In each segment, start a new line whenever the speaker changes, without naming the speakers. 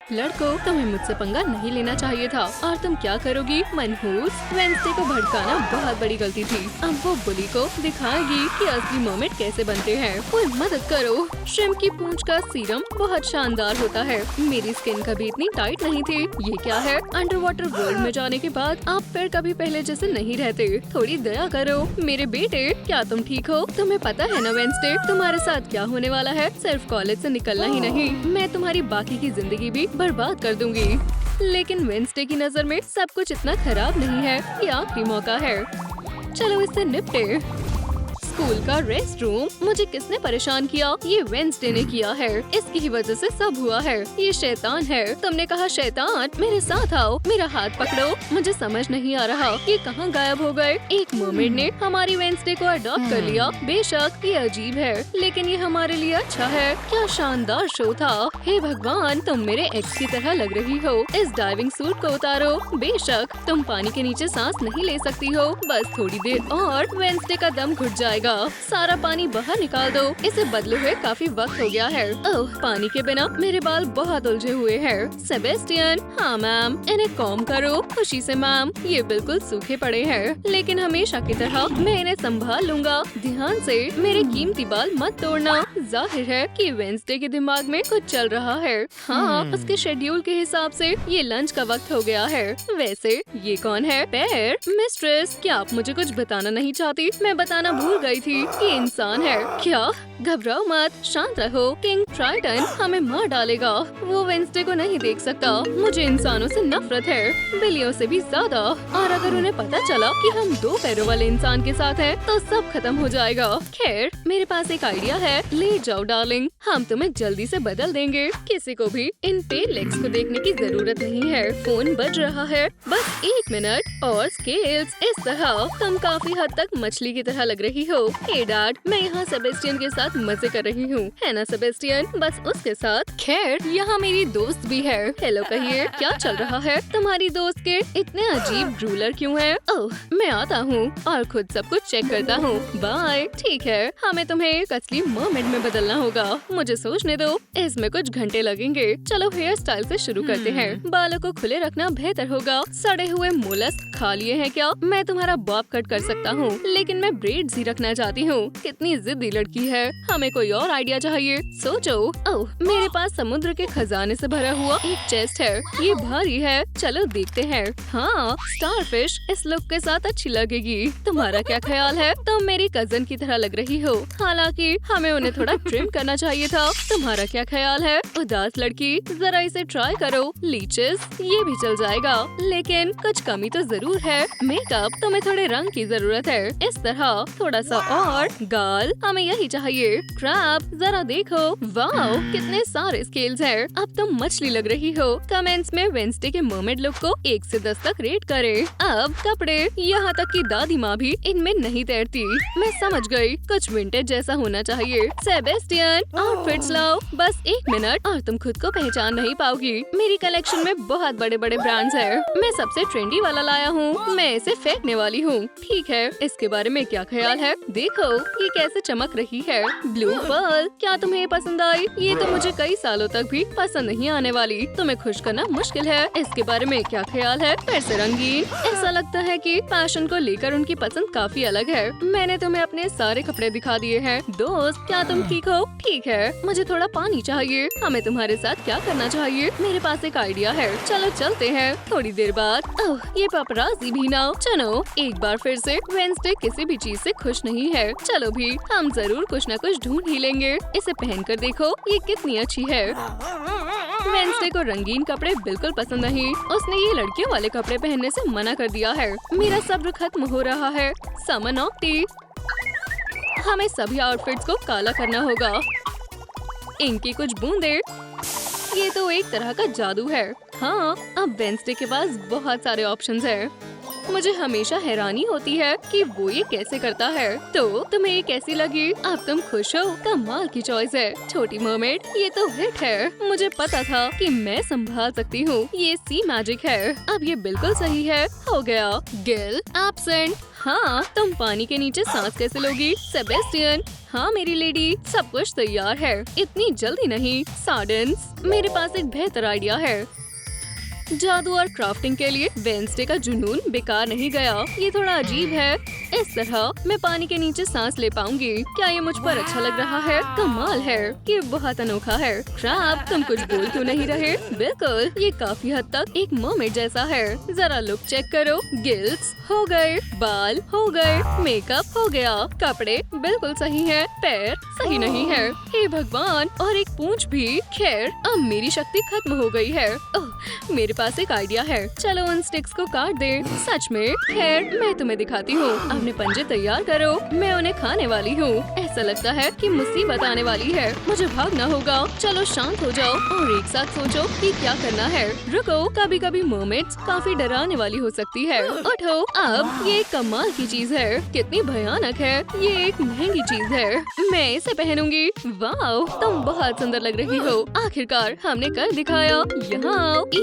लड़कों, तुम्हें मुझसे पंगा नहीं लेना चाहिए था। और तुम क्या करोगी मनहूस? वेंसडे को भड़काना बहुत बड़ी गलती थी। अब वो बुली को दिखाएगी कि असली मर्मेड कैसे बनते हैं। कोई मदद करो। श्रिम्प की पूंछ का सीरम बहुत शानदार होता है। मेरी स्किन कभी इतनी टाइट नहीं थी। ये क्या है? अंडर वाटर वर्ल्ड में जाने के बाद आप फिर कभी पहले जैसे नहीं रहते। थोड़ी दया करो मेरे बेटे। क्या तुम ठीक हो? तुम्हें पता है न वेंसडे, तुम्हारे साथ क्या होने वाला है? सिर्फ कॉलेज से निकलना ही नहीं, मैं तुम्हारी बाकी की जिंदगी भी बर्बाद कर दूंगी। लेकिन वेंसडे की नजर में सब कुछ इतना खराब नहीं है। ये आखिरी मौका है, चलो इससे निपटे। स्कूल का रेस्ट रूम, मुझे किसने परेशान किया? ये वेंसडे ने किया है। इसकी ही वजह से सब हुआ है। ये शैतान है। तुमने कहा शैतान, मेरे साथ आओ, मेरा हाथ पकड़ो। मुझे समझ नहीं आ रहा ये कहाँ गायब हो गए। एक मर्मेड ने हमारी वेंसडे को अडॉप्ट कर लिया। बेशक ये अजीब है, लेकिन ये हमारे लिए अच्छा है। क्या शानदार शो था। हे भगवान, तुम मेरे एक्स की तरह लग रही हो। इस डाइविंग सूट को उतारो। बेशक तुम पानी के नीचे सांस नहीं ले सकती हो। बस थोड़ी देर और वेंसडे का दम घुट जाएगा। सारा पानी बाहर निकाल दो। इसे बदले हुए काफी वक्त हो गया है। ओह, पानी के बिना मेरे बाल बहुत उलझे हुए हैं। सेबेस्टियन, हाँ मैम, इन्हें कॉम करो। खुशी से मैम, ये बिल्कुल सूखे पड़े हैं, लेकिन हमेशा की तरह मैं इन्हें संभाल लूंगा। ध्यान से, मेरे कीमती बाल मत तोड़ना। जाहिर है कि वेंसडे के दिमाग में कुछ चल रहा है। हाँ, उसके शेड्यूल के हिसाब से ये लंच का वक्त हो गया है। वैसे ये कौन है? पैर, मिस्ट्रेस, क्या आप मुझे कुछ बताना नहीं चाहती? मैं बताना भूल गई थी कि इंसान है। क्या? घबराओ मत, शांत रहो। किंग ट्राइटन हमें मार डालेगा। वो वेंसडे को नहीं देख सकता। मुझे इंसानों से नफरत है, बिल्लियों से भी ज्यादा। और अगर उन्हें पता चला कि हम 2 पैरों वाले इंसान के साथ हैं, तो सब खत्म हो जाएगा। खैर, मेरे पास एक आइडिया है। ले जाओ डार्लिंग, हम तुम्हें जल्दी से बदल देंगे। किसी को भी इन टेल लेग्स को देखने की जरूरत नहीं है। फोन बज रहा है, बस 1 मिनट। और स्केल्स, इस तरह तुम काफी हद तक मछली की तरह लग रही हो। हे डैड, मैं यहाँ सेबेस्टियन के साथ मजे कर रही हूँ, है ना सेबेस्टियन? बस उसके साथ। खैर, यहाँ मेरी दोस्त भी है। हेलो कहिए, क्या चल रहा है? तुम्हारी दोस्त के इतने अजीब ड्रूलर क्यों है? ओह, मैं आता हूँ और खुद सब कुछ चेक करता हूँ। बाय। ठीक है, हमें तुम्हें एक असली मर्मेड में बदलना होगा। मुझे सोचने दो, इसमें कुछ घंटे लगेंगे। चलो हेयर स्टाइल से शुरू करते हैं। बालों को खुले रखना बेहतर होगा। सड़े हुए मोलस्क खा लिए हैं क्या? मैं तुम्हारा बॉब कट कर सकता हूँ, लेकिन मैं ब्रेड्स ही रखना चाहती हूँ। कितनी जिद्दी लड़की है। हमें कोई और आइडिया चाहिए। सोचो। ओह, मेरे पास समुद्र के खजाने से भरा हुआ एक चेस्ट है। ये भारी है। चलो देखते हैं। हाँ, स्टारफिश इस लुक के साथ अच्छी लगेगी। तुम्हारा क्या ख्याल है? तुम मेरी कजन की तरह लग रही हो, हालांकि हमें उन्हें थोड़ा ट्रिम करना चाहिए था। तुम्हारा क्या ख्याल है? उदास लड़की, जरा इसे ट्राई करो। लीचेस, ये भी चल जाएगा, लेकिन कुछ कमी तो जरूर है। मेकअप, तुम्हें थोड़े रंग की जरूरत है। इस तरह थोड़ा सा और। गाल, हमें यही चाहिए। क्रैब, जरा देखो। वाओ, कितने सारे स्केल्स हैं। अब तुम मछली लग रही हो। कमेंट्स में वेंसडे के मर्मेड लुक को 1 से 10 तक रेट करें। अब कपड़े, यहाँ तक कि दादी माँ भी इनमें नहीं तैरती। मैं समझ गई, कुछ विंटेज जैसा होना चाहिए। सेबेस्टियन, आउटफिट्स लाओ। बस 1 मिनट और तुम खुद को पहचान नहीं पाओगी। मेरी कलेक्शन में बहुत बड़े बड़े ब्रांड्स हैं। मैं सबसे ट्रेंडी वाला लाया हूँ। मैं इसे फेंकने वाली हूँ। ठीक है, इसके बारे में क्या ख्याल है? देखो ये कैसे चमक रही है। ब्लू पर्ल, क्या तुम्हें ये पसंद आई? ये तो मुझे कई सालों तक भी पसंद नहीं आने वाली। तुम्हें खुश करना मुश्किल है। इसके बारे में क्या ख्याल है? फिर से रंगीन। ऐसा लगता है कि फैशन को लेकर उनकी पसंद काफी अलग है। मैंने तुम्हें अपने सारे कपड़े दिखा दिए हैं। दोस्त, क्या तुम ठीक हो? ठीक है, मुझे थोड़ा पानी चाहिए। हमें तुम्हारे साथ क्या करना चाहिए? मेरे पास एक आइडिया है। चलो चलते हैं। थोड़ी देर बाद। ओह, ये पापराजी भी ना। चलो एक बार फिर से। वेंसडे किसी भी चीज से खुश नहीं है। चलो भी, हम जरूर कुछ न कुछ ढूंढ ही लेंगे। इसे पहनकर देखो, ये कितनी अच्छी है। वेंसडे को रंगीन कपड़े बिल्कुल पसंद नहीं। उसने ये लड़कियों वाले कपड़े पहनने से मना कर दिया है। मेरा सब्र खत्म हो रहा है। समर नॉक्टी, हमें सभी आउटफिट्स को काला करना होगा। इनकी कुछ बूंदे, ये तो एक तरह का जादू है। हाँ, अब वेंसडे के पास बहुत सारे ऑप्शंस हैं। मुझे हमेशा हैरानी होती है कि वो ये कैसे करता है। तो तुम्हें ये कैसी लगी? अब तुम खुश हो? कमाल की चॉइस है छोटी मरमेड, ये तो हिट है। मुझे पता था कि मैं संभाल सकती हूँ। ये सी मैजिक है। अब ये बिल्कुल सही है। हो गया। गिल एब्सेंट। हाँ, तुम पानी के नीचे सांस कैसे लोगी? सेबेस्टियन। हाँ मेरी लेडी, सब कुछ तैयार है। इतनी जल्दी नहीं। सार्डेन्स, मेरे पास एक बेहतर आइडिया है। जादू और क्राफ्टिंग के लिए वेंसडे का जुनून बेकार नहीं गया। ये थोड़ा अजीब है। इस तरह मैं पानी के नीचे सांस ले पाऊंगी। क्या ये मुझ पर अच्छा लग रहा है? कमाल है, ये बहुत अनोखा है। क्रैब, तुम कुछ बोल क्यों नहीं रहे? बिल्कुल, ये काफी हद तक एक मरमेड जैसा है। जरा लुक चेक करो। गिल्स हो गए, बाल हो गए, मेकअप हो गया, कपड़े बिल्कुल सही है, पैर सही नहीं है। हे भगवान, और एक पूंछ भी। खैर, अब मेरी शक्ति खत्म हो गई है। ओह, मेरे पास एक आइडिया है। चलो उन स्टिक्स को काट दे। सच में? खैर, मैं तुम्हें दिखाती हूँ। अपने पंजे तैयार करो, मैं उन्हें खाने वाली हूँ। ऐसा लगता है कि मुसीबत आने वाली है। मुझे भागना होगा। चलो शांत हो जाओ और एक साथ सोचो कि क्या करना है। रुको, कभी कभी मरमेड्स काफी डराने वाली हो सकती है। उठो, अब ये एक कमाल की चीज है। कितनी भयानक है। ये एक महंगी चीज है। मैं इसे पहनूंगी। वाओ, तुम बहुत सुंदर लग रही हो। आखिरकार हमने कर दिखाया। यहाँ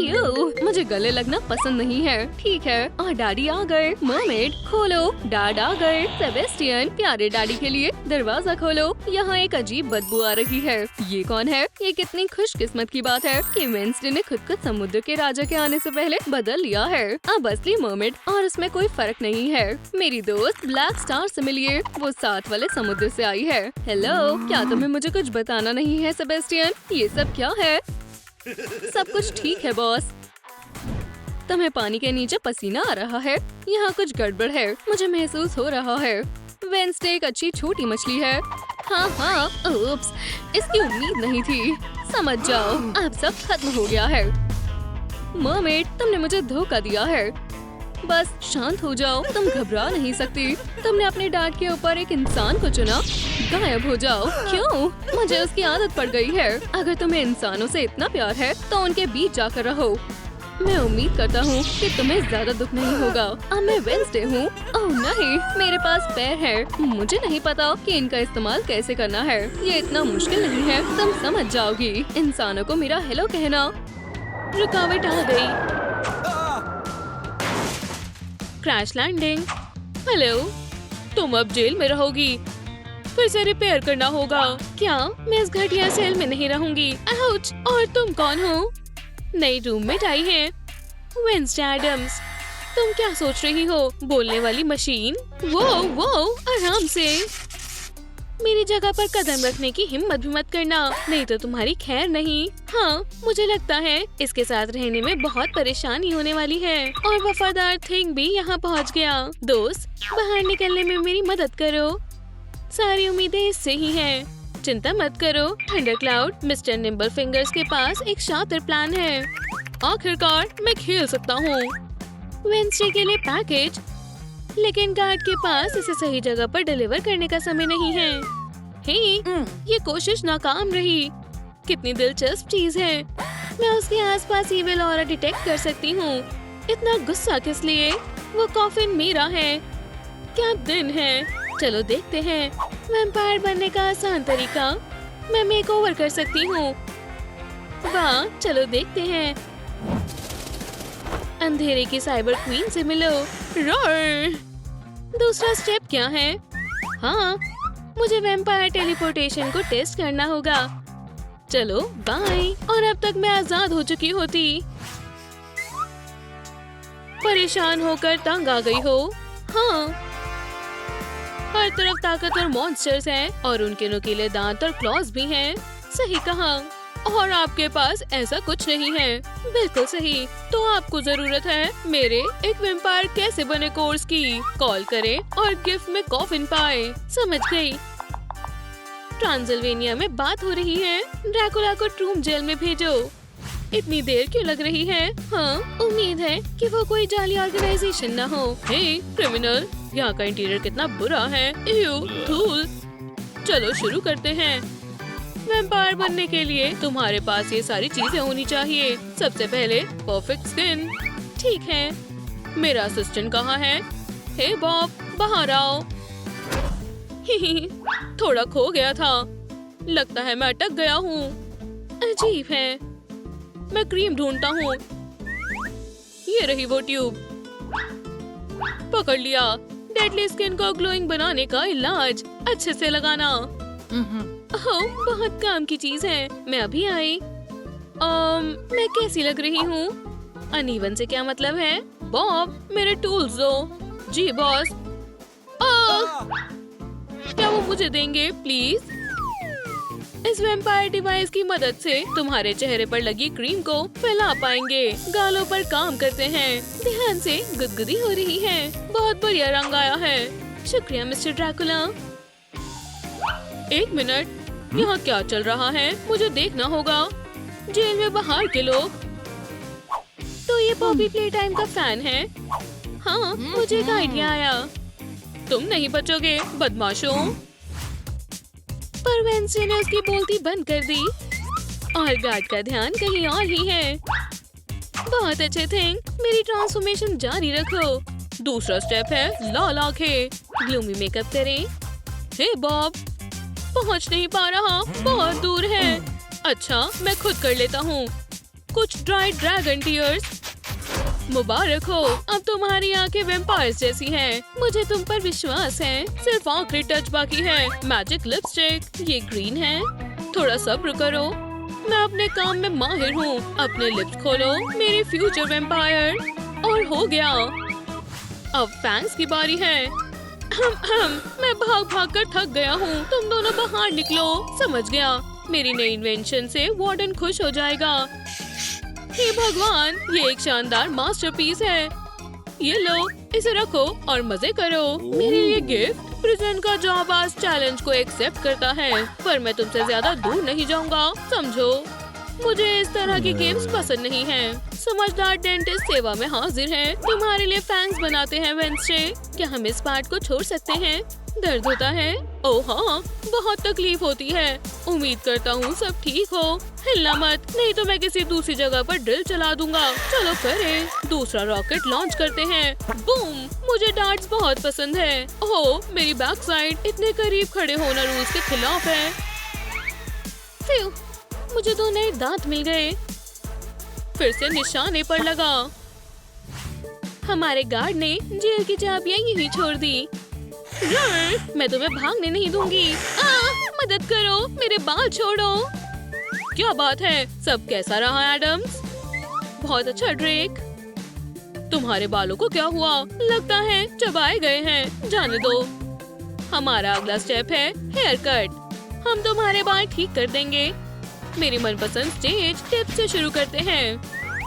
मुझे गले लगना पसंद नहीं है। ठीक है, और डैडी आ गए। मरमेड खोलो। डैड आ गए। सेबेस्टियन, प्यारे डैडी के लिए दरवाजा खोलो। यहाँ एक अजीब बदबू आ रही है। ये कौन है? ये कितनी खुशकिस्मत की बात है कि वेंसडे ने खुद को समुद्र के राजा के आने से पहले बदल लिया है। अब असली मरमेड और उसमें कोई फर्क नहीं है। मेरी दोस्त ब्लैक स्टार से मिलिए। वो साथ वाले समुद्र से आई है। हेलो, क्या तुम्हें मुझे कुछ बताना नहीं है सेबेस्टियन? ये सब क्या है? सब कुछ ठीक है बॉस। तुम्हें पानी के नीचे पसीना आ रहा है। यहाँ कुछ गड़बड़ है। मुझे महसूस हो रहा है। वेंसडे एक अच्छी छोटी मछली है। हाँ, उप्स, इसकी उम्मीद नहीं थी। समझ जाओ, अब सब खत्म हो गया है। मरमेड, तुमने मुझे धोखा दिया है। बस शांत हो जाओ, तुम घबरा नहीं सकती। तुमने अपने डैड के ऊपर एक इंसान को चुना। गायब हो जाओ। क्यों? मुझे उसकी आदत पड़ गई है। अगर तुम्हें इंसानों से इतना प्यार है तो उनके बीच जाकर रहो। मैं उम्मीद करता हूँ कि तुम्हें ज्यादा दुख नहीं होगा। अब मैं वेंसडे हूँ। ओह नहीं, मेरे पास पैर है। मुझे नहीं पता कि इनका इस्तेमाल कैसे करना है। ये इतना मुश्किल नहीं है, तुम समझ जाओगी। इंसानों को मेरा हेलो कहना। रुकावट आ गई। Crash landing. हेलो, तुम अब जेल में रहोगी। फिर से रिपेयर करना होगा। क्या मैं इस घटिया सेल में नहीं रहूंगी? आउच! और तुम कौन हो? नई रूममेट आई है, वेंसडे एडम्स। तुम क्या सोच रही हो? बोलने वाली मशीन? वो आराम से। मेरी जगह पर कदम रखने की हिम्मत भी मत करना, नहीं तो तुम्हारी खैर नहीं। हाँ, मुझे लगता है इसके साथ रहने में बहुत परेशानी होने वाली है। और वफादार थिंग भी यहाँ पहुँच गया। दोस्त, बाहर निकलने में मेरी मदद करो। सारी उम्मीदें इससे ही हैं। चिंता मत करो thunder cloud, mister nimble fingers के पास एक शातिर प्लान है। आखिरकार मैं खेल सकता हूँ। वेंसडे के लिए पैकेज, लेकिन गार्ड के पास इसे सही जगह पर डिलीवर करने का समय नहीं है। हे, ये कोशिश नाकाम रही। कितनी दिलचस्प चीज है। मैं उसके आसपास ईविल ऑरा डिटेक्ट कर सकती हूँ। इतना गुस्सा किस लिए? वो कॉफिन मेरा है। क्या दिन है। चलो देखते हैं। वैम्पायर बनने का आसान तरीका, मैं मेकओवर कर सकती हूँ। वाह, चलो देखते हैं। अंधेरे की साइबर क्वीन से मिलो। रोर। दूसरा स्टेप क्या है? हाँ, मुझे वैम्पायर टेलीपोर्टेशन को टेस्ट करना होगा। चलो बाय। और अब तक मैं आजाद हो चुकी होती। परेशान होकर तंग आ गई हो? हाँ, हर तरफ ताकतवर मॉन्स्टर्स हैं और उनके नुकीले दांत और क्लॉज भी हैं। सही कहा। और आपके पास ऐसा कुछ नहीं है। बिल्कुल सही। तो आपको जरूरत है मेरे एक वैम्पायर कैसे बने कोर्स की। कॉल करें और गिफ्ट में कॉफिन पाए। समझ गई। ट्रांसिल्वेनिया में बात हो रही है। ड्रैकुला को ट्रूम जेल में भेजो। इतनी देर क्यों लग रही है? हाँ, उम्मीद है कि वो कोई जाली ऑर्गेनाइजेशन न हो। हे क्रिमिनल, यहाँ का इंटीरियर कितना बुरा है। धूल। चलो शुरू करते हैं। वैम्पायर बनने के लिए तुम्हारे पास ये सारी चीजें होनी चाहिए। सबसे पहले परफेक्ट स्किन। ठीक है, मेरा असिस्टेंट कहाँ है? हे बॉब, बाहर आओ। थोड़ा खो गया था। लगता है मैं अटक गया हूँ। अजीब है। मैं क्रीम ढूंढता हूँ। ये रही वो ट्यूब। पकड़ लिया। डेडली स्किन को ग्लोइंग बनाने का इलाज। अच्छे से लगाना। ओह, बहुत काम की चीज है। मैं अभी आई। मैं कैसी लग रही हूँ? अनइवन से क्या मतलब है? बॉब, मेरे टूल्स दो। जी बॉस। क्या वो मुझे देंगे प्लीज? इस वैम्पायर डिवाइस की मदद से तुम्हारे चेहरे पर लगी क्रीम को फैला पाएंगे। गालों पर काम करते हैं। ध्यान से, गुदगुदी हो रही है। बहुत बढ़िया रंग आया है। शुक्रिया मिस्टर ड्रैकुला। एक मिनट, यहाँ क्या चल रहा है? मुझे देखना होगा। जेल में बाहर के लोग। तो ये बॉबी प्ले टाइम का फैन है। हाँ, मुझे एक आइडिया आया। तुम नहीं बचोगे बदमाशों। पर वेंसडे ने उसकी बोलती बंद कर दी और गार्ड का ध्यान कहीं और ही है। बहुत अच्छे थिंक। मेरी ट्रांसफॉर्मेशन जारी रखो। दूसरा स्टेप है लाल आंखें। ग्लूमी मेकअप करें। हे बॉब, पहुंच नहीं पा रहा, बहुत दूर है। अच्छा, मैं खुद कर लेता हूँ। कुछ ड्राई ड्रैगन टीयर्स। मुबारक हो, अब तुम्हारी आंखें वैम्पायर्स जैसी हैं। मुझे तुम पर विश्वास है। सिर्फ आखिरी टच बाकी है। Magic lipstick. ये ग्रीन है। थोड़ा सब्र करो, मैं अपने काम में माहिर हूँ। अपने लिप्स खोलो मेरी फ्यूचर वैम्पायर। और हो गया। अब फैंक्स की बारी है। मैं भाग भाग कर थक गया हूँ। तुम दोनों बाहर निकलो। समझ गया। मेरी नई इन्वेंशन से वार्डन खुश हो जाएगा। हे भगवान, ये एक शानदार मास्टरपीस है। ये लो, इसे रखो और मजे करो। मेरे लिए गिफ्ट। प्रिजन का जॉब आज चैलेंज को एक्सेप्ट करता है, पर मैं तुमसे ज्यादा दूर नहीं जाऊंगा, समझो। मुझे इस तरह की गेम्स पसंद नहीं हैं। समझदार डेंटिस्ट सेवा में हाजिर है। तुम्हारे लिए फैंक्स बनाते हैं वेंसडे। क्या हम इस पार्ट को छोड़ सकते हैं? दर्द होता है? ओह हाँ, बहुत तकलीफ होती है। उम्मीद करता हूँ सब ठीक हो। हिलना मत, नहीं तो मैं किसी दूसरी जगह पर ड्रिल चला दूंगा। चलो करें। दूसरा रॉकेट लॉन्च करते हैं। बूम। मुझे डार्ट्स बहुत पसंद है। ओह, मेरी बैक साइड। इतने करीब खड़े होना रूल्स के खिलाफ है। फ्यू, मुझे 2 नए दांत मिल गए। फिर से निशाने पर लगा। हमारे गार्ड ने जेल की चाबियां यहीं छोड़ दी। मैं तुम्हें भागने नहीं दूंगी। मदद करो, मेरे बाल छोड़ो। क्या बात है? सब कैसा रहा एडम्स? बहुत अच्छा ड्रेक। तुम्हारे बालों को क्या हुआ? लगता है चबाए गए हैं। जाने दो। हमारा अगला स्टेप है हेयर कट। हम तुम्हारे बाल ठीक कर देंगे। मेरी मनपसंद स्टेज टिप्स से शुरू करते हैं।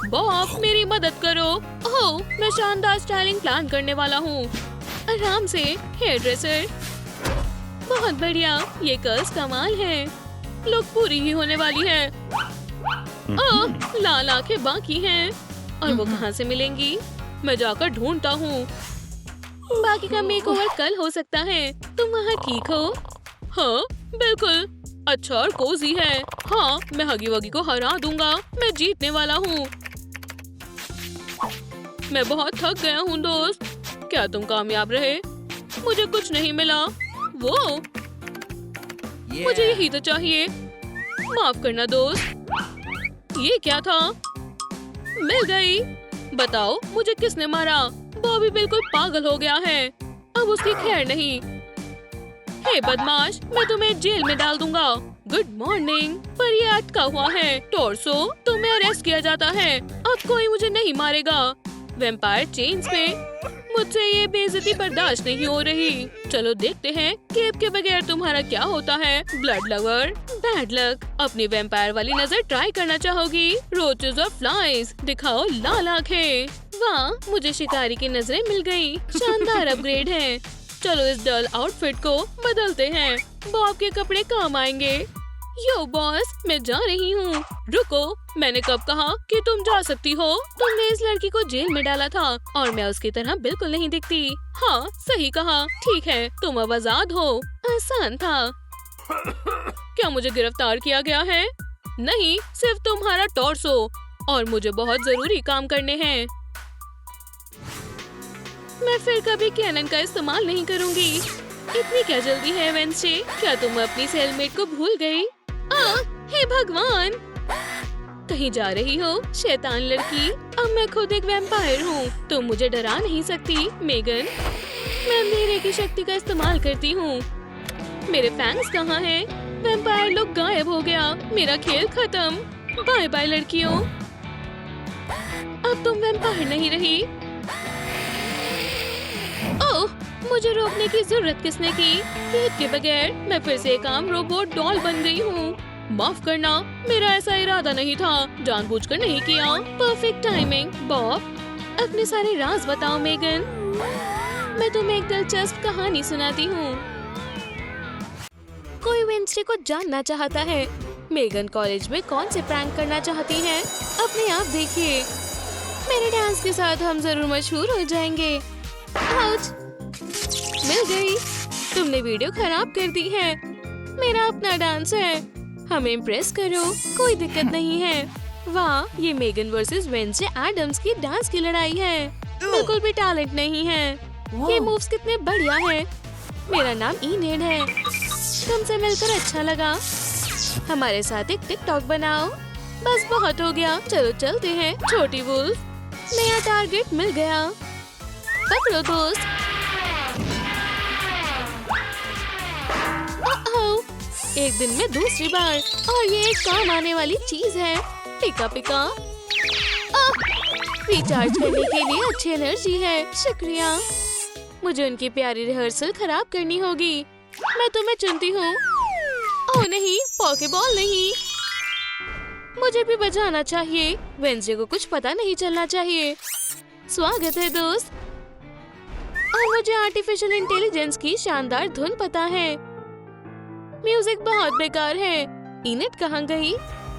बॉब, मेरी मदद करो। ओह, मैं शानदार स्टाइलिंग प्लान करने वाला हूँ। आराम से, हेयर ड्रेसर। बहुत बढ़िया, ये कर्ल्स कमाल है। लुक पूरी ही होने वाली है। ओह, लाल आंखें बाकी हैं। और वो कहाँ से मिलेंगी? मैं जाकर ढूंढता हूँ। बाकी का मेकओवर कल हो सकता है। तुम वहाँ ठीक हो? हाँ, बिल्कुल। अच्छा और कोजी है। हाँ, मैं हगी वगी को हरा दूंगा। मैं जीतने वाला हूँ। मैं बहुत थक गया हूँ दोस्त। क्या तुम कामयाब रहे? मुझे कुछ नहीं मिला। वो मुझे यही तो चाहिए। माफ करना दोस्त। ये क्या था? मिल गई। बताओ मुझे किसने मारा? बॉबी बिल्कुल पागल हो गया है। अब उसकी खैर नहीं। हे बदमाश, मैं तुम्हें जेल में डाल दूंगा। Good morning. पर ये अटका हुआ है। टॉर्सो, तुम्हें अरेस्ट किया जाता है। अब कोई मुझे नहीं मारेगा। वैम्पायर चेन्स पे। मुझसे ये बेइज्जती बर्दाश्त नहीं हो रही। चलो देखते हैं केप के बगैर तुम्हारा क्या होता है। Blood lover, bad luck. अपनी वैम्पायर वाली नजर ट्राई करना चाहोगी? रोचेस और फ्लाइज। दिखाओ लाल आंखें। वाह, मुझे शिकारी की नजरें मिल गई। शानदार अपग्रेड है। चलो इस डल आउटफिट को बदलते हैं। बॉब के कपड़े काम आएंगे। यो बॉस, मैं जा रही हूँ। रुको, मैंने कब कहा कि तुम जा सकती हो? तुमने इस लड़की को जेल में डाला था और मैं उसकी तरह बिल्कुल नहीं दिखती। हाँ, सही कहा। ठीक है, तुम अब आजाद हो। आसान था। क्या मुझे गिरफ्तार किया गया है? नहीं, सिर्फ तुम्हारा टॉर्सो। और मुझे बहुत जरूरी काम करने हैं। मैं फिर कभी कैनन का इस्तेमाल नहीं करूंगी। इतनी क्या जल्दी है वेंसडे? क्या तुम अपनी सेलमेट को भूल गई? हे भगवान! कहीं जा रही हो शैतान लड़की? अब मैं खुद एक वैम्पायर हूँ, तुम मुझे डरा नहीं सकती मेगन। मैं अंधेरे की शक्ति का इस्तेमाल करती हूँ। मेरे फैंस कहाँ हैं? वैम्पायर लोग गायब हो गया। मेरा खेल खत्म। बाय बाय लड़कियों। अब तुम वैम्पायर नहीं रही। ओह, मुझे रोकने की जरूरत किसने की? केक के बगैर मैं फिर से एक आम रोबोट डॉल बन गई हूँ। माफ करना, मेरा ऐसा इरादा नहीं था, जानबूझकर नहीं किया। Perfect timing. बॉब, अपने सारे राज बताओ मेगन। मैं तुम्हें एक दिलचस्प कहानी सुनाती हूँ। कोई वेंसडे को जानना चाहता है मेगन कॉलेज में कौन से प्रैंक करना चाहती है। अपने आप देखिए, मेरे डांस के साथ हम जरूर मशहूर हो जाएंगे। आउच! मिल गई। तुमने वीडियो खराब कर दी है। मेरा अपना डांस है, हमें इम्प्रेस करो, कोई दिक्कत नहीं है। वाह, ये मेगन वर्सेस वेंसडे एडम्स की डांस की लड़ाई है। बिल्कुल भी टैलेंट नहीं है। ये मूव्स कितने बढ़िया हैं। मेरा नाम इनेड है। तुमसे मिलकर अच्छा लगा। हमारे साथ एक टिकटॉक बनाओ। बस बहुत हो गया, चलो चलते हैं। छोटी वुल्फ, नया टारगेट मिल गया। पकड़ो दोस्त। एक दिन में दूसरी बार, और ये एक काम आने वाली चीज है। पिका पिका। रिचार्ज करने के लिए अच्छी एनर्जी है, शुक्रिया। मुझे उनकी प्यारी रिहर्सल खराब करनी होगी। मैं तुम्हें चुनती हूँ। ओह नहीं, पॉकेबॉल नहीं। मुझे भी बचाना चाहिए। वेंसडे को कुछ पता नहीं चलना चाहिए। स्वागत है दोस्त। और मुझे आर्टिफिशियल इंटेलिजेंस की शानदार धुन पता है। म्यूजिक बहुत बेकार है। इनेट कहाँ गई?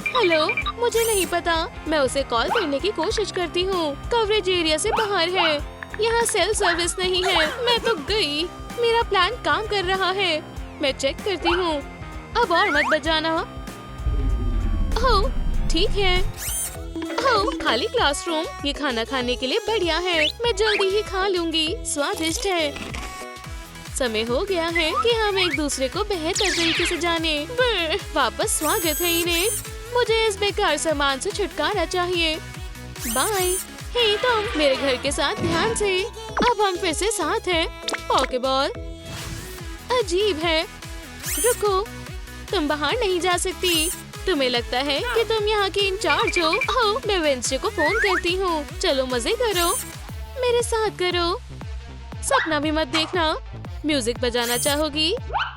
हेलो, मुझे नहीं पता। मैं उसे कॉल करने की कोशिश करती हूँ। कवरेज एरिया से बाहर है। यहाँ सेल सर्विस नहीं है। मैं तो गई। मेरा प्लान काम कर रहा है। मैं चेक करती हूँ। अब और मत बजाना। ओह, ठीक है। ओह, खाली क्लासरूम। ये खाना खाने के लिए बढ़िया है। मैं जल्दी ही खा लूंगी। स्वादिष्ट है। समय हो गया है कि हम एक दूसरे को बेहतर तरीके से जाने। वापस स्वागत है इनेड। मुझे इस बेकार सामान से छुटकारा चाहिए। बाय। हे तुम, मेरे घर के साथ ध्यान से। अब हम फिर से साथ हैं। पॉकेबॉल अजीब है। रुको, तुम बाहर नहीं जा सकती। तुम्हें लगता है कि तुम यहाँ की इंचार्ज हो? ओह, मैं वेंसडे को फोन करती हूँ। चलो मजे करो, मेरे साथ करो। सपना भी मत देखना। म्यूजिक बजाना चाहोगी?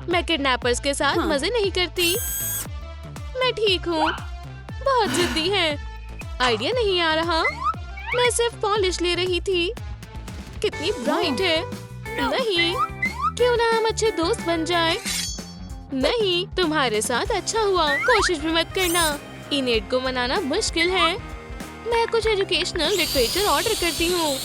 मैं किडनैपर्स के साथ मजे नहीं करती। मैं ठीक हूँ। बहुत जिद्दी है। आइडिया नहीं आ रहा। मैं सिर्फ पॉलिश ले रही थी। कितनी ब्राइट है। नहीं, क्यों ना हम अच्छे दोस्त बन जाएं? नहीं, तुम्हारे साथ अच्छा हुआ। कोशिश भी मत करना। इनेड को मनाना मुश्किल है। मैं कुछ एजुकेशनल लिटरेचर ऑर्डर करती हूँ।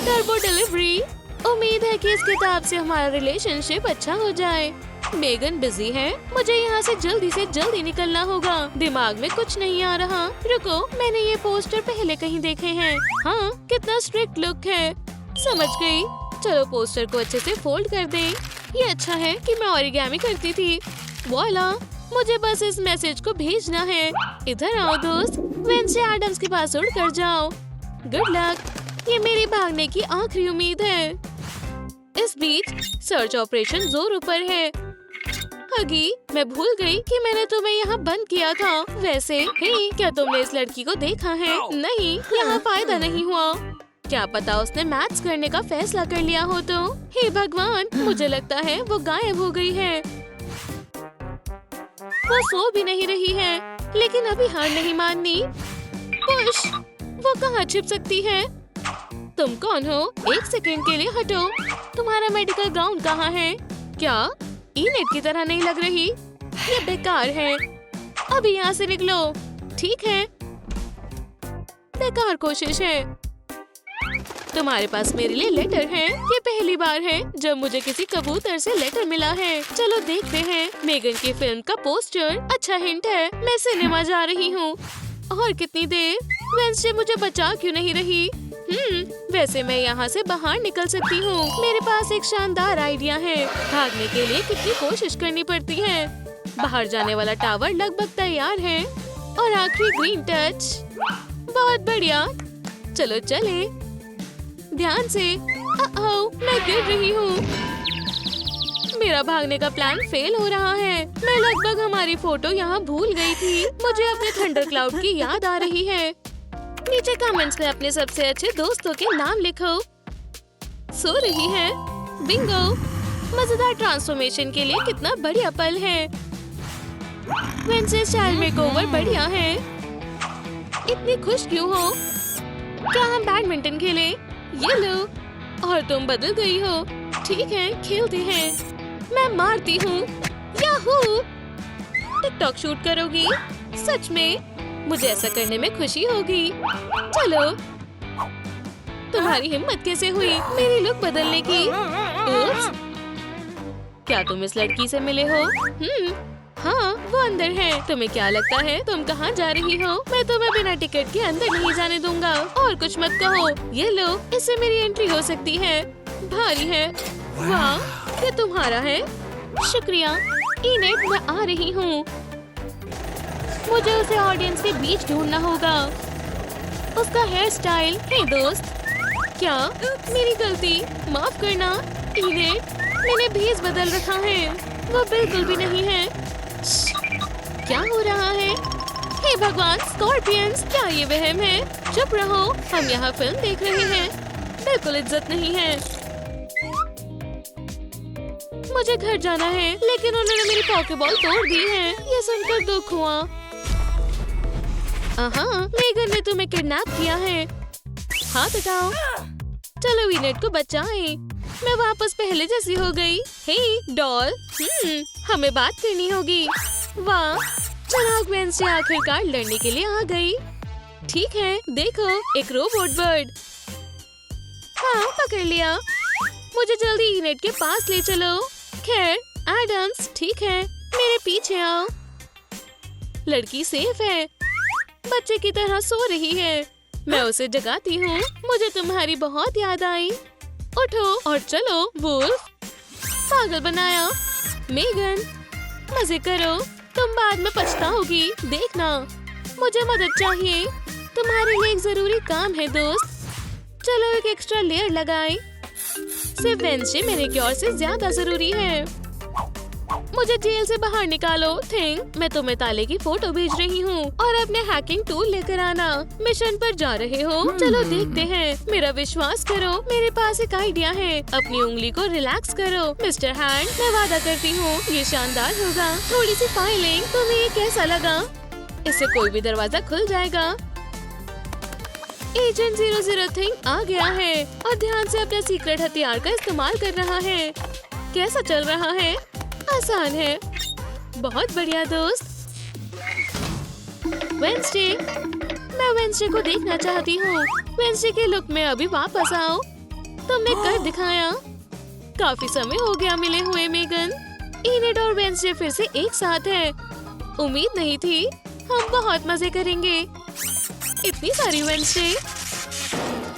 Turbo delivery. उम्मीद है कि इस किताब से हमारा रिलेशनशिप अच्छा हो जाए। मेगन बिजी है। मुझे यहाँ से जल्दी निकलना होगा। दिमाग में कुछ नहीं आ रहा। रुको, मैंने ये पोस्टर पहले कहीं देखे हैं। हाँ, कितना स्ट्रिक्ट लुक है। समझ गई। चलो पोस्टर को अच्छे से फोल्ड कर दें। ये अच्छा है कि मैं ओरिगामी करती थी। वॉला, मुझे बस इस मैसेज को भेजना है। इधर आओ दोस्त। वेंसडे एडम्स के पास उड़ कर जाओ। Good luck. ये मेरी भागने की आखिरी उम्मीद है। इस बीच सर्च ऑपरेशन जोरों पर है। हगी, मैं भूल गई कि मैंने तुम्हें यहाँ बंद किया था। वैसे, हे, क्या तुमने इस लड़की को देखा है? नहीं, यहाँ फायदा नहीं हुआ। क्या पता उसने मैथ्स करने का फैसला कर लिया हो तो। हे भगवान, मुझे लगता है वो गायब हो गई है। वो सो भी नहीं रही है, लेकिन अभी हार नहीं माननी। पुश, वो कहाँ छिप सकती है? तुम कौन हो? एक सेकंड के लिए हटो। तुम्हारा मेडिकल गाउन कहाँ है? क्या इनेड की तरह नहीं लग रही? ये बेकार है। अभी यहाँ से निकलो। ठीक है, बेकार कोशिश है। तुम्हारे पास मेरे लिए लेटर है। ये पहली बार है जब मुझे किसी कबूतर से लेटर मिला है। चलो देखते हैं। मेगन की फिल्म का पोस्टर अच्छा हिंट है। मैं सिनेमा जा रही हूँ। और कितनी देर? वेंसडे मुझे बचा क्यों नहीं रही?
वैसे मैं यहाँ से बाहर निकल सकती हूँ। मेरे पास एक शानदार आइडिया है। भागने के लिए कितनी कोशिश करनी पड़ती है। बाहर जाने वाला टावर लगभग तैयार है और आखिरी ग्रीन टच। बहुत बढ़िया, चलो चले। ध्यान से। मैं गिर रही हूँ। मेरा भागने का प्लान फेल हो रहा है। मैं लगभग हमारी फोटो यहाँ भूल गई थी। मुझे अपने थंडर क्लाउड की याद आ रही है। नीचे कमेंट्स में अपने सबसे अच्छे दोस्तों के नाम लिखो। सो रही है। बिंगो। मजेदार ट्रांसफॉर्मेशन के लिए कितना बढ़िया पल है। वेडनेसडे स्टाइल मेकओवर बढ़िया है। इतनी खुश क्यों हो? क्या हम बैडमिंटन खेलें? ये लो। और तुम बदल गई हो। ठीक है, खेलते हैं। मैं मारती हूँ। याहू! टिकटॉक शूट करोगी? सच में? मुझे ऐसा करने में खुशी होगी। चलो। तुम्हारी हिम्मत कैसे हुई मेरी लुक बदलने की? उप्स! क्या तुम इस लड़की से मिले हो? हाँ, वो अंदर है। तुम्हें क्या लगता है तुम कहाँ जा रही हो? मैं तुम्हें बिना टिकट के अंदर नहीं जाने दूंगा। और कुछ मत कहो। ये लो, इससे मेरी एंट्री हो सकती है। भारी है। वाह, ये तुम्हारा है। शुक्रिया। इनेट, मैं आ रही हूँ। मुझे उसे ऑडियंस के बीच ढूंढना होगा। उसका हेयर स्टाइल। हे दोस्त, क्या? मेरी गलती, माफ करना। इनेट, मैंने भेस बदल रखा है। वो बिल्कुल भी नहीं है। क्या हो रहा है? हे भगवान, स्कॉर्पियंस, क्या ये वहम है? चुप रहो, हम यहाँ फिल्म देख रहे हैं। बिल्कुल इज्जत नहीं है। मुझे घर जाना है, लेकिन उन्होंने मेरी पॉकेबॉल तोड़ दी है। ये सुनकर दुख हुआ। मेगन ने तुम्हें किडनैप किया है। हाथ हटाओ। चलो इनेट को बचाएं। मैं वापस पहले जैसी हो गई। हे डॉल, हमें बात करनी होगी। वाह, चलो वेडनेसडे आखिरकार लड़ने के लिए आ गई। ठीक है, देखो, एक रोबोट बर्ड। हाँ, पकड़ लिया। मुझे जल्दी इनेट के पास ले चलो। खैर, एडम्स, ठीक है, मेरे पीछे आओ। लड़की सेफ है। बच्चे की तरह सो रही है। मैं उसे जगाती हूँ। मुझे तुम्हारी बहुत याद आई। उठो और चलो। वुल्फ, पागल बनाया। मेगन, मजे करो, तुम बाद में पछताओगी। देखना, मुझे मदद चाहिए। तुम्हारे लिए एक जरूरी काम है दोस्त। चलो एक एक्स्ट्रा लेयर लगाएं। सिर्फ वेडनेसडे मैनिक्योर से ज्यादा जरूरी है। मुझे जेल से बाहर निकालो। थिंक, मैं तुम्हें ताले की फोटो भेज रही हूँ और अपने हैकिंग टूल लेकर आना। मिशन पर जा रहे हो? चलो देखते हैं। मेरा विश्वास करो, मेरे पास एक आइडिया है। अपनी उंगली को रिलैक्स करो मिस्टर हैंड। मैं वादा करती हूँ ये शानदार होगा। थोड़ी सी फाइलिंग। तुम्हें ये कैसा लगा? इससे कोई भी दरवाजा खुल जाएगा। एजेंट 00 थिंग आ गया है और ध्यान से अपने सीक्रेट हथियार का इस्तेमाल कर रहा है। कैसा चल रहा है? आसान है। बहुत बढ़िया दोस्त। वेडनेसडे, मैं वेडनेसडे को देखना चाहती हूँ। वेडनेसडे के लुक में अभी वापस आओ। तुमने कर दिखाया। काफी समय हो गया मिले हुए मेगन। इनेट और वेडनेसडे फिर से एक साथ है। उम्मीद नहीं थी। हम बहुत मजे करेंगे। इतनी सारी वेडनेसडे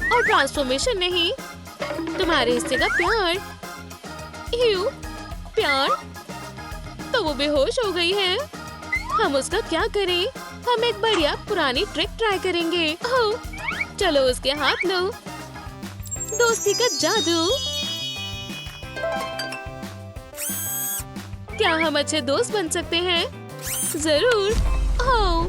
और ट्रांसफॉर्मेशन नहीं। तुम्हारे हिस्से का प्यार। प्यार? तो वो बेहोश हो गई है। हम उसका क्या करें? हम एक बढ़िया पुरानी ट्रिक ट्राई करेंगे। ओह, चलो उसके हाथ लो। दोस्ती का जादू। क्या हम अच्छे दोस्त बन सकते हैं? जरूर। ओह,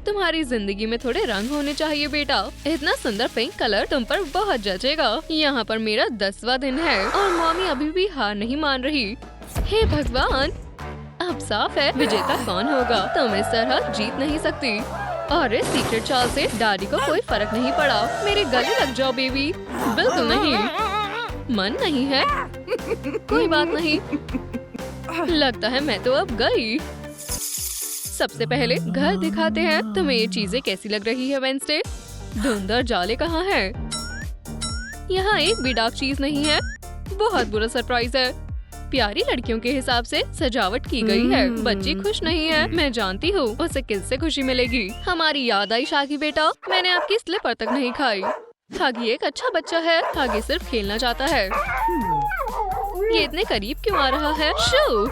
तुम्हारी जिंदगी में थोड़े रंग होने चाहिए बेटा। इतना सुंदर पिंक कलर तुम पर बहुत जचेगा। यहाँ पर मेरा 10वां दिन है और मम्मी अभी भी हार नहीं मान रही। हे भगवान, अब साफ है विजेता कौन होगा। तुम इस तरह जीत नहीं सकती। और इस सीक्रेट चाल से डैडी को कोई फर्क नहीं पड़ा। मेरे गले लग जाओ बेबी। बिल्कुल नहीं। मन नहीं है? कोई बात नहीं। लगता है मैं तो अब गई। सबसे पहले घर दिखाते हैं। तुम्हें ये चीजें कैसी लग रही है वेडनेसडे? धुंधर जाले कहाँ है? यहाँ एक भी डार्क चीज नहीं है। बहुत बुरा सरप्राइज है। प्यारी लड़कियों के हिसाब से सजावट की गई है। बच्ची खुश नहीं है। मैं जानती हूँ उसे किससे खुशी मिलेगी। हमारी याद आई शाकी बेटा। मैंने आपकी स्लीपर तक नहीं खाई। हागी एक अच्छा बच्चा है। हागी सिर्फ खेलना चाहता है। ये इतने करीब क्यों आ रहा है? शू!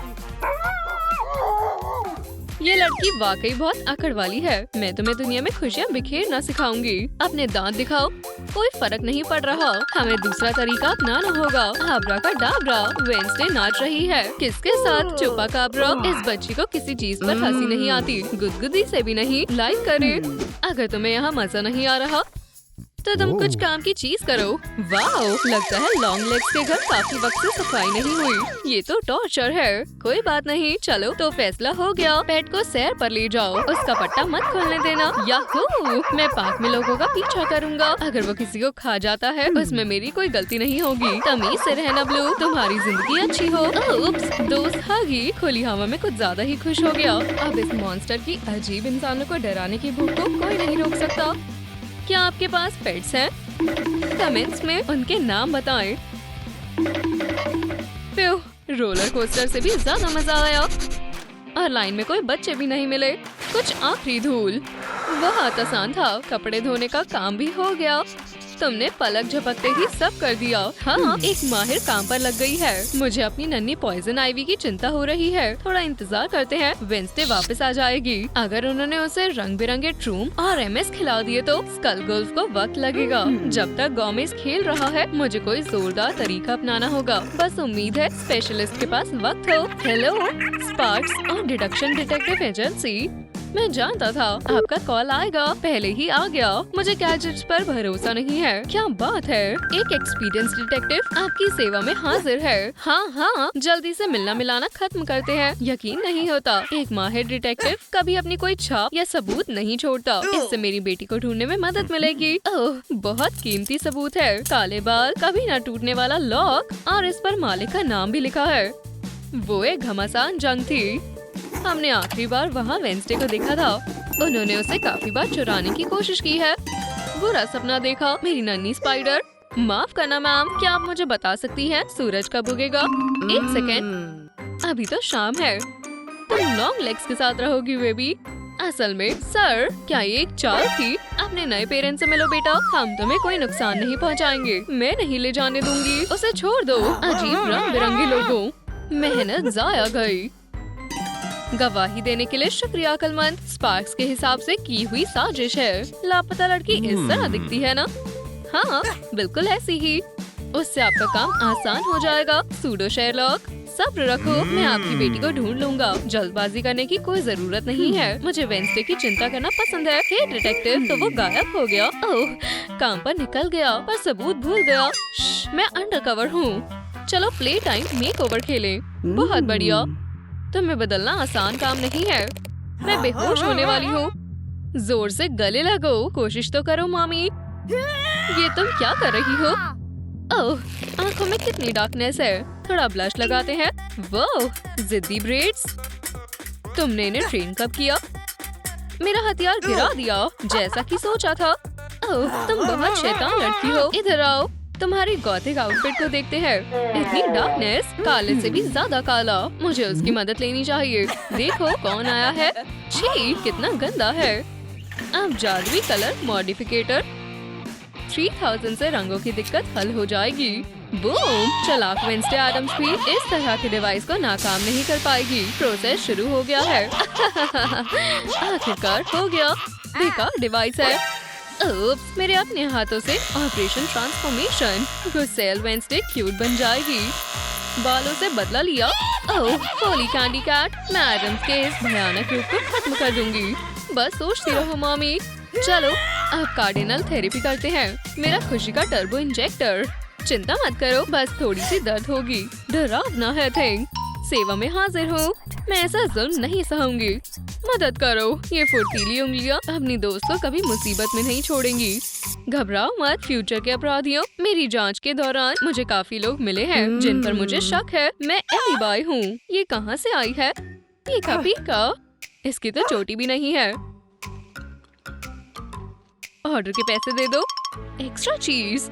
ये लड़की वाकई बहुत अकड़ वाली है। मैं तुम्हें दुनिया में खुशियाँ बिखेरना सिखाऊंगी। अपने दांत दिखाओ। कोई फर्क नहीं पड़ रहा। हमें दूसरा तरीका अपनाना होगा। आब्राकाडाब्रा। वेंसडे नाच रही है। किसके साथ? चुपाकाब्रा। इस बच्ची को किसी चीज पर हंसी नहीं आती, गुदगुदी से भी नहीं। लाइक करें। अगर तुम्हें यहाँ मजा नहीं आ रहा तो तुम कुछ काम की चीज करो। वाओ, लगता है लॉन्ग लेग्स के घर काफी वक्त से सफाई नहीं हुई। ये तो टॉर्चर है। कोई बात नहीं, चलो तो फैसला हो गया। पेट को सैर पर ले जाओ। उसका पट्टा मत खोलने देना। याहू! मैं पार्क में लोगों का पीछा करूंगा। अगर वो किसी को खा जाता है उसमें मेरी कोई गलती नहीं होगी। तमीज से रहना ब्लू। तुम्हारी जिंदगी अच्छी हो। उप्स, दोस्त हागी खुली हवा में कुछ ज्यादा ही खुश हो गया। अब इस मॉन्स्टर की अजीब इंसानों को डराने की भूख को कोई नहीं रोक सकता। क्या आपके पास पेट्स हैं? कमेंट्स में उनके नाम बताएं। प्यू, रोलर कोस्टर से भी ज्यादा मजा आया और लाइन में कोई बच्चे भी नहीं मिले। कुछ आखिरी धूल। बहुत आसान था। कपड़े धोने का काम भी हो गया। तुमने पलक झपकते ही सब कर दिया। हाँ, एक माहिर काम पर लग गई है। मुझे अपनी नन्ही पॉइजन आइवी की चिंता हो रही है। थोड़ा इंतजार करते हैं। वेंसडे वापस आ जाएगी। अगर उन्होंने उसे रंग बिरंगे ट्रूम और एमएस खिला दिए तो स्कल गोल्फ को वक्त लगेगा। जब तक गोमेज खेल रहा है मुझे कोई जोरदार तरीका अपनाना होगा। बस उम्मीद है स्पेशलिस्ट के पास वक्त हो। हेलो स्पार्क्स और डिडक्शन डिटेक्टिव एजेंसी। मैं जानता था आपका कॉल आएगा। पहले ही आ गया। मुझे गैजेट्स पर भरोसा नहीं है। क्या बात है? एक एक्सपीरियंस डिटेक्टिव आपकी सेवा में हाजिर है। हाँ, जल्दी से मिलना मिलाना खत्म करते हैं। यकीन नहीं होता एक माहिर डिटेक्टिव कभी अपनी कोई छाप या सबूत नहीं छोड़ता। इससे मेरी बेटी को ढूंढने में मदद मिलेगी। ओह, बहुत कीमती सबूत है। काले बाल, कभी न टूटने वाला लॉक और इस पर मालिक का नाम भी लिखा है। वो एक घमासान जंग थी। हमने आखिरी बार वहाँ वेंसडे को देखा था। उन्होंने उसे काफी बार चुराने की कोशिश की है। बुरा सपना देखा। मेरी नन्ही स्पाइडर। माफ करना मैम, क्या आप मुझे बता सकती हैं सूरज कब उगेगा? एक सेकेंड, अभी तो शाम है। तुम लॉन्ग लेग्स के साथ रहोगी बेबी। असल में सर, क्या ये एक चाल थी? अपने नए पेरेंट्स से मिलो बेटा। हम तुम्हें कोई नुकसान नहीं पहुँचाएंगे। मैं नहीं ले जाने दूंगी। उसे छोड़ दो। अजीब रंग बिरंगे लोगों। मेहनत जाया गई। गवाही देने के लिए शुक्रिया अक्लमंद। स्पार्क्स के हिसाब से की हुई साजिश है। लापता लड़की इस तरह दिखती है ना? हाँ, बिल्कुल ऐसी ही। उससे आपका काम आसान हो जाएगा। सूडो शेरलॉक, सब्र रखो। मैं आपकी बेटी को ढूंढ लूंगा। जल्दबाजी करने की कोई जरूरत नहीं है। मुझे वेंसडे की चिंता करना पसंद है। हे डिटेक्टिव, तो वो गायब हो गया। ओह, काम पर निकल गया पर सबूत भूल गया। मैं अंडरकवर हूँ। चलो प्ले टाइम मेक ओवर खेलें। बहुत बढ़िया। तुम्हें बदलना आसान काम नहीं है। मैं बेहोश होने वाली हूँ। जोर से गले लगो। कोशिश तो करो मामी। ये तुम क्या कर रही हो? ओह, आंखों में कितनी डार्कनेस है। थोड़ा ब्लश लगाते हैं। वाह, जिद्दी ब्रेड्स। तुमने इन्हें ट्रेन कब किया? मेरा हथियार गिरा दिया जैसा कि सोचा था। ओह, तुम बहुत शैतान लड़की हो। इधर आओ। तुम्हारी गॉथिक आउटफिट को देखते हैं। इतनी डार्कनेस, काले से भी ज्यादा काला। मुझे उसकी मदद लेनी चाहिए। देखो कौन आया है। छी, कितना गंदा है। अब जादुई कलर मॉडिफिकेटर 3000 से रंगों की दिक्कत हल हो जाएगी। बूम! चालाक वेंसडे एडम्स भी इस तरह के डिवाइस को नाकाम नहीं कर पाएगी। प्रोसेस शुरू हो गया है। आखिरकार हो गया। बेकार डिवाइस है। ओप्स, मेरे अपने हाथों से ऑपरेशन ट्रांसफॉर्मेशन। गुस्सेल वेंसडे क्यूट बन जाएगी। बालों से बदला लिया। ओह, होली कैंडी कैट। मैं एडम्स के इस भयानक रूप को खत्म कर दूंगी। बस सोचती रहो मॉमी। चलो अब कार्डिनल थेरेपी करते हैं। मेरा खुशी का टर्बो इंजेक्टर। चिंता मत करो, बस थोड़ी सी दर्द होगी। डरावना है थिंग। सेवा में हाजिर हूँ। मैं ऐसा जुल्म नहीं सहूंगी। मदद करो। ये फुर्तीली उंगलियां अपनी दोस्त को कभी मुसीबत में नहीं छोड़ेंगी। घबराओ मत फ्यूचर के अपराधियों। मेरी जांच के दौरान मुझे काफी लोग मिले हैं जिन पर मुझे शक है। मैं एलिबाई हूँ। ये कहाँ से आई है? पीका पीका। इसकी तो चोटी भी नहीं है। ऑर्डर के पैसे दे दो। एक्स्ट्रा चीज।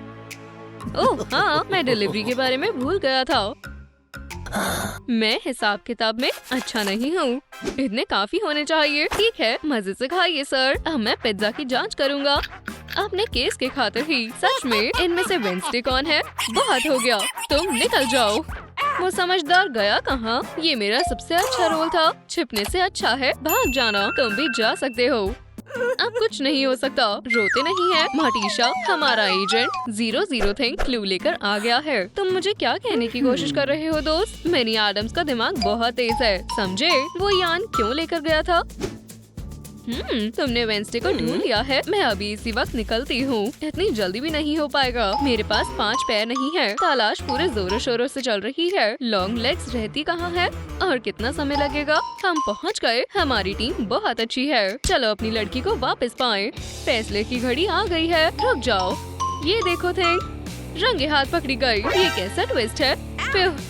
ओह हाँ, मैं डिलीवरी के बारे में भूल गया था। मैं हिसाब किताब में अच्छा नहीं हूँ। इतने काफी होने चाहिए। ठीक है, मजे से खाइए सर। अब मैं पिज्जा की जांच करूँगा। अपने केस के खातिर ही। सच में इनमें से वेंसडे कौन है? बहुत हो गया, तुम निकल जाओ। वो समझदार गया कहाँ? ये मेरा सबसे अच्छा रोल था। छिपने से अच्छा है भाग जाना। तुम भी जा सकते हो। अब कुछ नहीं हो सकता। रोते नहीं है मोटिशा। हमारा एजेंट 00 थिंग क्लू लेकर आ गया है। तुम मुझे क्या कहने की कोशिश कर रहे हो दोस्त? मिनी एडम्स का दिमाग बहुत तेज है, समझे? वो यान क्यों लेकर गया था? तुमने वेंसडे को ढूंढ लिया है। मैं अभी इसी वक्त निकलती हूँ। इतनी जल्दी भी नहीं हो पाएगा। मेरे पास 5 पैर नहीं है। तलाश पूरे जोरों शोरों से चल रही है। लॉन्ग लेग्स रहती कहाँ है और कितना समय लगेगा? हम पहुँच गए। हमारी टीम बहुत अच्छी है। चलो अपनी लड़की को वापस पाएं। फैसले की घड़ी आ गई है। रुक जाओ, ये देखो थे, रंगे हाथ पकड़ी गई। ये कैसा ट्विस्ट है?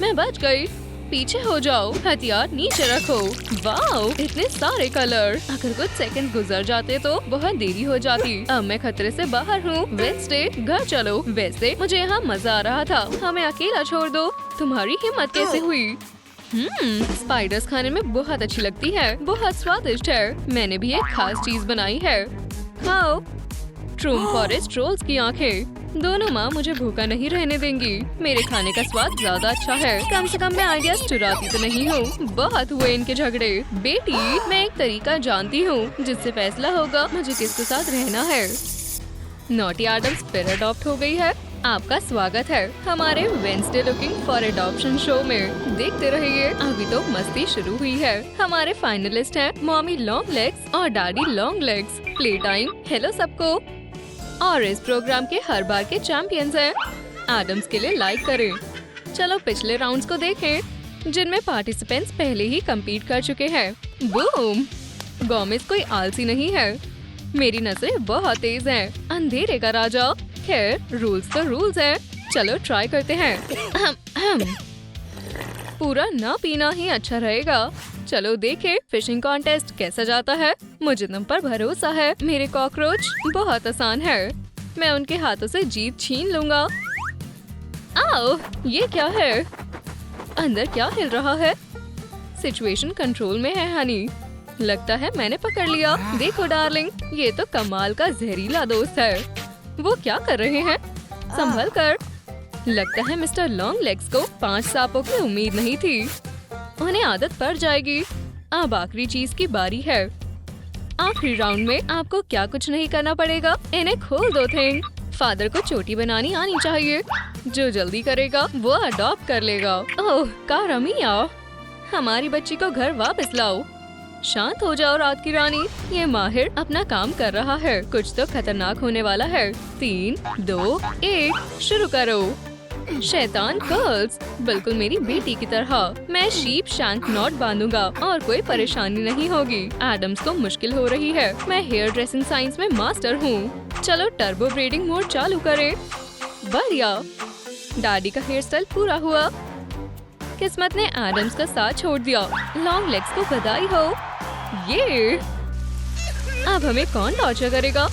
मैं बच गई। पीछे हो जाओ, हथियार नीचे रखो। वाओ, इतने सारे कलर। अगर कुछ सेकंड गुजर जाते तो बहुत देरी हो जाती। अब मैं खतरे से बाहर हूँ। वेंसडे घर चलो। वैसे मुझे यहाँ मजा आ रहा था। हमें अकेला छोड़ दो। तुम्हारी हिम्मत कैसे हुई? स्पाइडर्स खाने में बहुत अच्छी लगती है। बहुत स्वादिष्ट है। मैंने भी एक खास चीज बनाई है, खाओ। ट्रूम फॉरेस्ट ट्रोल्स की आंखें। दोनों माँ मुझे भूखा नहीं रहने देंगी। मेरे खाने का स्वाद ज्यादा अच्छा है। कम से कम मैं आइडियाज चुराती तो नहीं हूँ। बहुत हुए इनके झगड़े। बेटी, मैं एक तरीका जानती हूँ जिससे फैसला होगा मुझे किसके साथ रहना है। नॉटी एडम्स फिर अडॉप्ट हो गई है। आपका स्वागत है हमारे Wednesday looking for adoption show में। देखते रहिए, अभी तो मस्ती शुरू हुई है। हमारे फाइनलिस्ट हैं मॉमी लॉन्ग लेग्स और daddy long legs. Play time. Hello सबको। और इस प्रोग्राम के हर बार के चैंपियंस हैं। एडम्स के लिए लाइक करें। चलो पिछले राउंड्स को देखें जिनमें पार्टिसिपेंट्स पहले ही compete कर चुके हैं। बूम! गोमेज कोई आलसी नहीं है। मेरी नजरें बहुत तेज हैं। अंधेरे का राजा। खैर, रूल्स तो रूल्स हैं। चलो ट्राई करते हैं। पूरा ना पीना ही अच्छा रहेगा। चलो देखें फिशिंग कॉन्टेस्ट कैसा जाता है। मुझे तुम पर भरोसा है मेरे कॉकरोच। बहुत आसान है। मैं उनके हाथों से जीत छीन लूंगा। आओ, ये क्या है? अंदर क्या हिल रहा है? सिचुएशन कंट्रोल में है हनी। लगता है मैंने पकड़ लिया। देखो डार्लिंग, ये तो कमाल का जहरीला दोस्त है। वो क्या कर रहे हैं? संभल कर। लगता है मिस्टर लॉन्ग लेग्स को 5 सांपों की उम्मीद नहीं थी। उन्हें आदत पड़ जाएगी। अब आखिरी चीज की बारी है। आखिरी राउंड में आपको क्या कुछ नहीं करना पड़ेगा। इन्हें खोल दो थिंग। फादर को चोटी बनानी आनी चाहिए। जो जल्दी करेगा वो अडॉप्ट कर लेगा। ओह कारामिया, हमारी बच्ची को घर वापस लाओ। शांत हो जाओ रात की रानी। ये माहिर अपना काम कर रहा है। कुछ तो खतरनाक होने वाला है। 3, 2, 1 शुरू करो। शैतान गर्ल्स, बिल्कुल मेरी बेटी की तरह। मैं शीप शैंक नॉट बांधूंगा और कोई परेशानी नहीं होगी। एडम्स को मुश्किल हो रही है। मैं हेयर ड्रेसिंग साइंस में मास्टर हूँ। चलो टर्बो ब्रेडिंग मोड चालू करें। बढ़िया, डैडी का हेयर स्टाइल पूरा हुआ। किस्मत ने एडम्स का साथ छोड़ दिया। लॉन्ग लेग्स को बधाई हो। ये अब हमें कौन टॉर्चर करेगा?